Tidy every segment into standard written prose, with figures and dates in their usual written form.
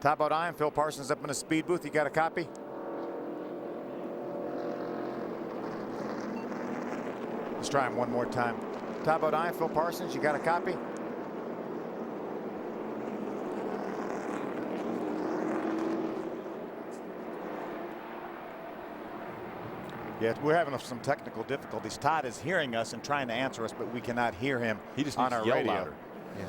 Todd Bodine, Phil Parsons up in the speed booth. You got a copy? Let's try him one more time. Todd Bodine, Phil Parsons, you got a copy? Yeah, we're having some technical difficulties. Todd is hearing us and trying to answer us, but we cannot hear him. He just on needs our to yell radio. louder. Yeah.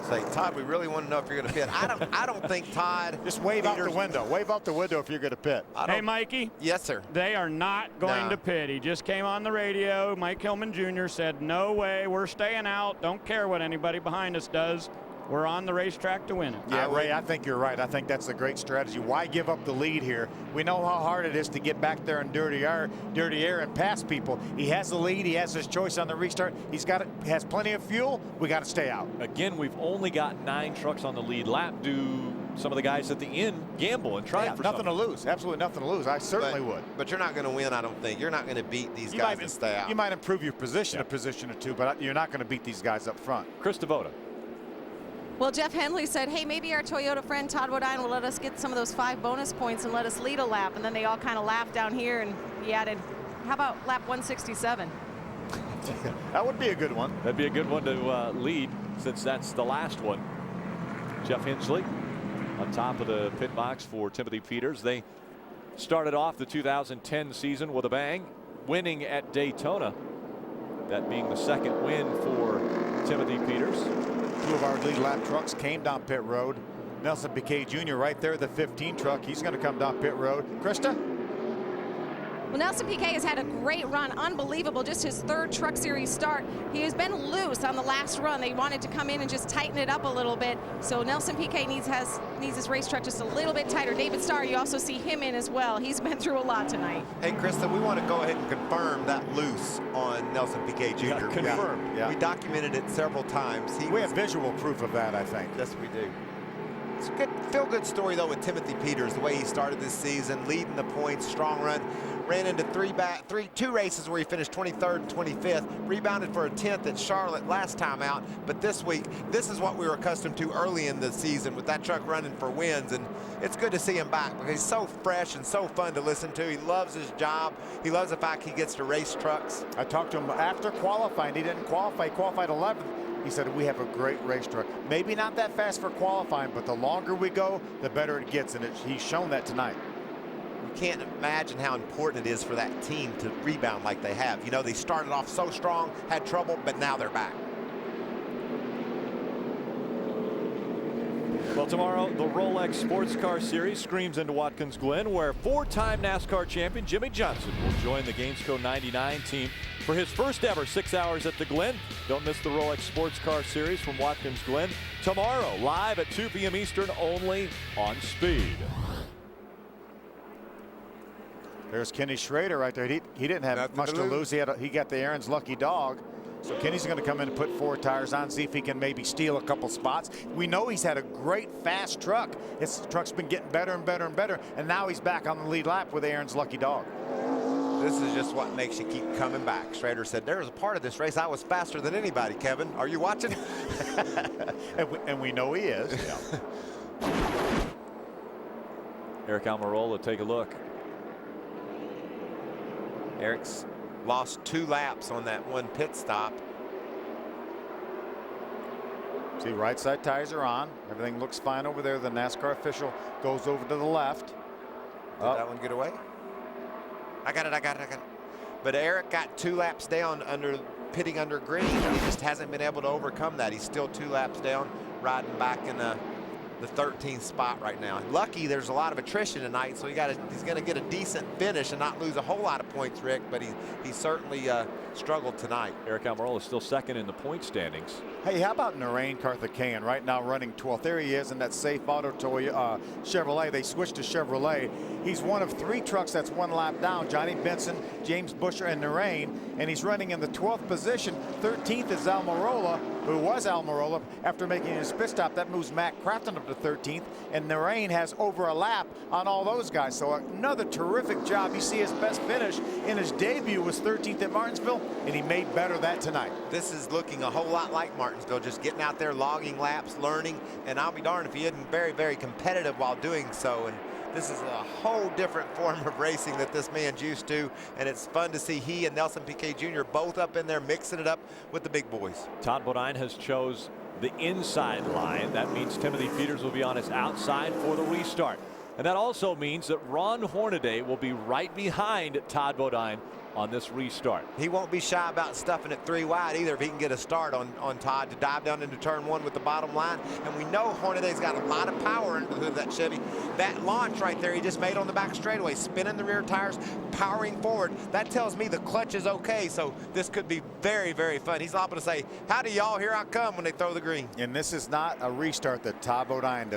Say, Todd, we really want to know if you're going to pit. I don't think Todd. Just wave out the window. Wave out the window if you're going to pit. Hey, Mikey. Yes, sir. They are not going to pit. He just came on the radio. Mike Hillman Jr. said, no way, we're staying out. Don't care what anybody behind us does. We're on the racetrack to win it. Yeah, Ray, I think you're right. I think that's a great strategy. Why give up the lead here? We know how hard it is to get back there in dirty air and pass people. He has the lead. He has his choice on the restart. He has plenty of fuel. We got to stay out. Again, we've only got 9 trucks on the lead lap. Do some of the guys at the end gamble and try for nothing something? to lose. Absolutely nothing to lose. I certainly would. But you're not going to win, I don't think. You're not going to beat these guys and stay out. You might improve your position a position or two, but you're not going to beat these guys up front. Chris Devoto. Well, Jeff Henley said, hey, maybe our Toyota friend Todd Bodine will let us get some of those 5 bonus points and let us lead a lap. And then they all kind of laughed down here, and he added, how about lap 167? That would be a good one. That'd be a good one to lead, since that's the last one. Jeff Hensley on top of the pit box for Timothy Peters. They started off the 2010 season with a bang, winning at Daytona. That being the second win for Timothy Peters. 2 of our lead lap trucks came down pit road. Nelson Piquet Jr. right there, the 15 truck. He's going to come down pit road. Krista? Well, Nelson Piquet has had a great run, unbelievable, just his 3rd Truck Series start. He has been loose on the last run. They wanted to come in and just tighten it up a little bit. So Nelson Piquet needs his race truck just a little bit tighter. David Starr, you also see him in as well. He's been through a lot tonight. Hey, Krista, we want to go ahead and confirm that loose on Nelson Piquet Jr. Confirmed. Yeah. We documented it several times. We have visual proof of that, I think. Yes, we do. It's a good, feel-good story, though, with Timothy Peters, the way he started this season, leading the points, strong run. Ran into 2 races where he finished 23rd and 25th, rebounded for a 10th at Charlotte last time out. But this week, this is what we were accustomed to early in the season with that truck running for wins. And it's good to see him back because he's so fresh and so fun to listen to. He loves his job. He loves the fact he gets to race trucks. I talked to him after qualifying. He didn't qualify. He qualified 11th. He said, we have a great race truck. Maybe not that fast for qualifying, but the longer we go, the better it gets. And he's shown that tonight. You can't imagine how important it is for that team to rebound like they have. You know, they started off so strong, had trouble, but now they're back. Well, tomorrow, the Rolex Sports Car Series screams into Watkins Glen, where 4-time NASCAR champion Jimmy Johnson will join the Gainesco 99 team for his first ever 6 hours at the Glen. Don't miss the Rolex Sports Car Series from Watkins Glen tomorrow, live at 2 p.m. Eastern, only on Speed. There's Kenny Schrader right there. He didn't have Nothing much to lose. He got the Aaron's lucky dog. So Kenny's going to come in and put 4 tires on, see if he can maybe steal a couple spots. We know he's had a great fast truck. His truck's been getting better and better and better, and now he's back on the lead lap with Aaron's lucky dog. This is just what makes you keep coming back. Schrader said, there was a part of this race I was faster than anybody, Kevin. Are you watching? and we know he is. Yeah. Eric Almirola, take a look. Eric's lost 2 laps on that one pit stop. See, right side tires are on. Everything looks fine over there. The NASCAR official goes over to the left. Did that one get away? I got it. But Eric got 2 laps down pitting under green. He just hasn't been able to overcome that. He's still 2 laps down, riding back in the 13th spot right now. Lucky there's a lot of attrition tonight, so he's going to get a decent finish and not lose a whole lot of points, Rick, but he certainly struggled tonight. Eric Almirola is still second in the point standings. Hey, how about Narain Karthikeyan right now running 12th? There he is in that Safe Auto Chevrolet. They switched to Chevrolet. He's one of 3 trucks that's 1 lap down. Johnny Benson, James Busher, and Narain, and he's running in the 12th position. 13th is Almirola. who was Almirola, after making his pit stop. That moves Matt Crafton up to 13th, and Narain has over a lap on all those guys. So another terrific job. You see his best finish in his debut was 13th at Martinsville, and he made better that tonight. This is looking a whole lot like Martinsville, just getting out there, logging laps, learning, and I'll be darned if he isn't very, very competitive while doing so. And this is a whole different form of racing that this man's used to, and it's fun to see he and Nelson Piquet Jr. both up in there mixing it up with the big boys. Todd Bodine has chose the inside line. That means Timothy Peters will be on his outside for the restart. And that also means that Ron Hornaday will be right behind Todd Bodine on this restart. He won't be shy about stuffing it 3 wide either if he can get a start on Todd to dive down into turn 1 with the bottom line. And we know Hornaday's got a lot of power into that Chevy. That launch right there he just made on the back straightaway, spinning the rear tires, powering forward. That tells me the clutch is okay, so this could be very, very fun. He's liable to say, "Howdy, y'all, here I come," when they throw the green. And this is not a restart that Todd Bodine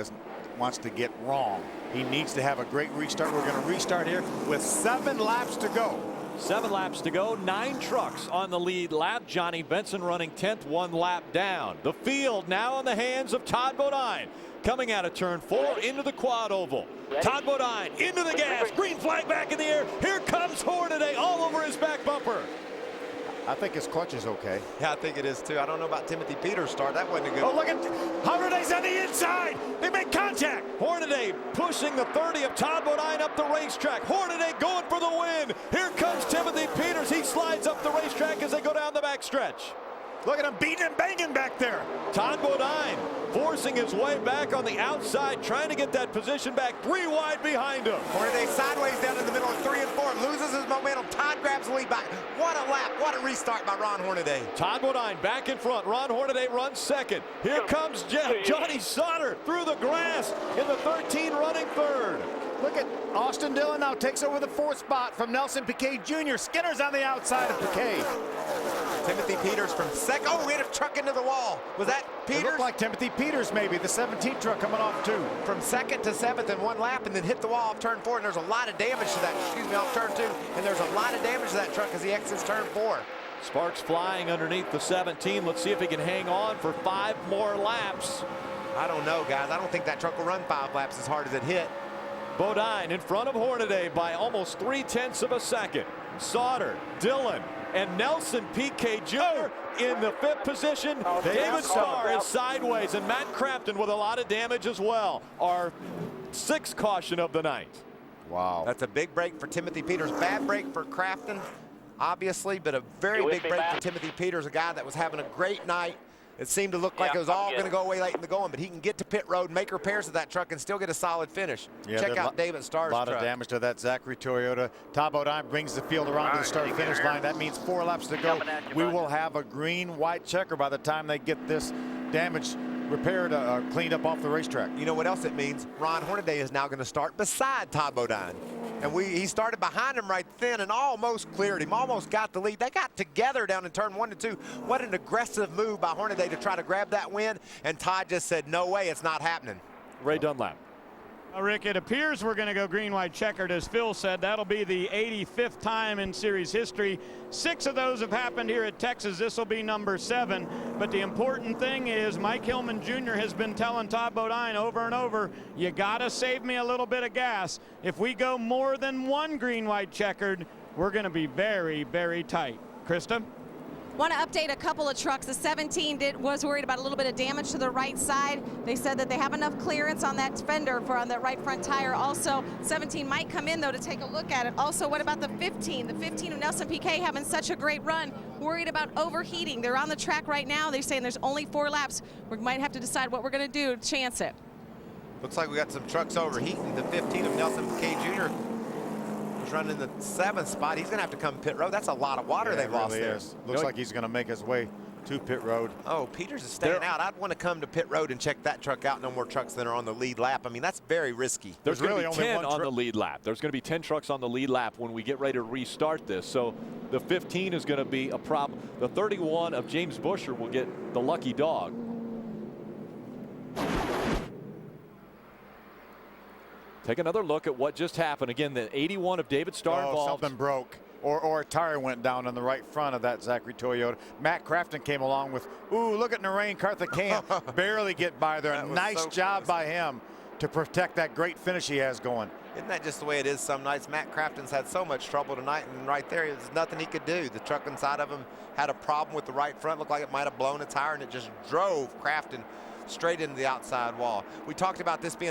wants to get wrong. He needs to have a great restart. We're going to restart here with 7 laps to go. 7 laps to go, 9 trucks on the lead lap. Johnny Benson running 10th, 1 lap down. The field now in the hands of Todd Bodine. Coming out of turn 4 into the quad oval. Todd Bodine into the gas. Green flag back in the air. Here comes Hornaday all over his back bumper. I think his clutch is okay. Yeah, I think it is too. I don't know about Timothy Peters' start. That wasn't a good. Oh, look at Hornaday's on the inside. They make contact. Hornaday pushing the 30 of Todd Bodine up the racetrack. Hornaday going for the win. Here comes Timothy Peters. He slides up the racetrack as they go down the backstretch. Look at him beating and banging back there. Todd Bodine forcing his way back on the outside, trying to get that position back 3 wide behind him. Hornaday sideways down in the middle of 3 and 4, loses his momentum. Todd grabs the lead back. What a lap, what a restart by Ron Hornaday. Todd Bodine back in front. Ron Hornaday runs second. Here comes Johnny Sauter through the grass in the 13 running third. Look at Austin Dillon now takes over the 4th spot from Nelson Piquet Jr. Skinner's on the outside of Piquet. Timothy Peters from second. Oh, we had a truck into the wall. Was that Peters? It looked like Timothy Peters maybe, the 17th truck coming off too. From 2nd to 7th in 1 lap and then hit the wall off turn 4, and there's a lot of damage to that, off turn 2, and there's a lot of damage to that truck as he exits turn 4. Sparks flying underneath the 17. Let's see if he can hang on for 5 more laps. I don't know, guys. I don't think that truck will run 5 laps as hard as it hit. Bodine in front of Hornaday by almost 0.3 of a second. Sauter, Dillon, and Nelson Piquet Jr. in the 5th position. David Starr is sideways, and Matt Crafton with a lot of damage as well. Our 6th caution of the night. Wow. That's a big break for Timothy Peters. Bad break for Crafton, obviously, but a very big break for Timothy Peters, a guy that was having a great night. It seemed to look like it was all going to go away late in the going, but he can get to pit road, make repairs to that truck, and still get a solid finish. Yeah, check out David Starr's truck. A lot of damage to that Zachary Toyota. Todd Bodine brings the field around to the start-finish line. That means 4 laps to go. We will have a green-white checker by the time they get this damage repaired, cleaned up off the racetrack. You know what else it means? Ron Hornaday is now going to start beside Todd Bodine. And he started behind him right then and almost cleared him, almost got the lead. They got together down in turn 1 and 2. What an aggressive move by Hornaday to try to grab that win. And Todd just said, no way, it's not happening. Ray Dunlap. Rick, it appears we're going to go green-white checkered. As Phil said, that'll be the 85th time in series history. 6 of those have happened here at Texas. This will be number 7. But the important thing is Mike Hillman Jr. has been telling Todd Bodine over and over, you got to save me a little bit of gas. If we go more than 1 green-white checkered, we're going to be very, very tight. Krista? Want to update a couple of trucks. The 17 was worried about a little bit of damage to the right side. They said that they have enough clearance on that fender on that right front tire. Also, 17 might come in, though, to take a look at it. Also, what about the 15? The 15 of Nelson Piquet having such a great run. Worried about overheating. They're on the track right now. They're saying there's only 4 laps. We might have to decide what we're going to do to chance it. Looks like we got some trucks overheating. The 15 of Nelson Piquet Jr. is running the 7th spot. He's going to have to come pit road. That's a lot of water they've lost there. Looks like he's going to make his way to pit road. Oh, Peters is staying out. I'd want to come to pit road and check that truck out. No more trucks that are on the lead lap. I mean, that's very risky. There's really only 10 on the lead lap. There's going to be 10 trucks on the lead lap when we get ready to restart this. So the 15 is going to be a problem. The 31 of James Busher will get the lucky dog. Take another look at what just happened. Again, the 81 of David Starr involved. Something broke. or a tire went down on the right front of that Zachary Toyota. Matt Crafton came along with, ooh, look at Narain Karthikeyan barely get by there. Nice job by him to protect that great finish he has going. Isn't that just the way it is some nights? Matt Crafton's had so much trouble tonight, and right there, there's nothing he could do. The truck inside of him had a problem with the right front. Looked like it might have blown a tire, and it just drove Crafton straight into the outside wall. We talked about this being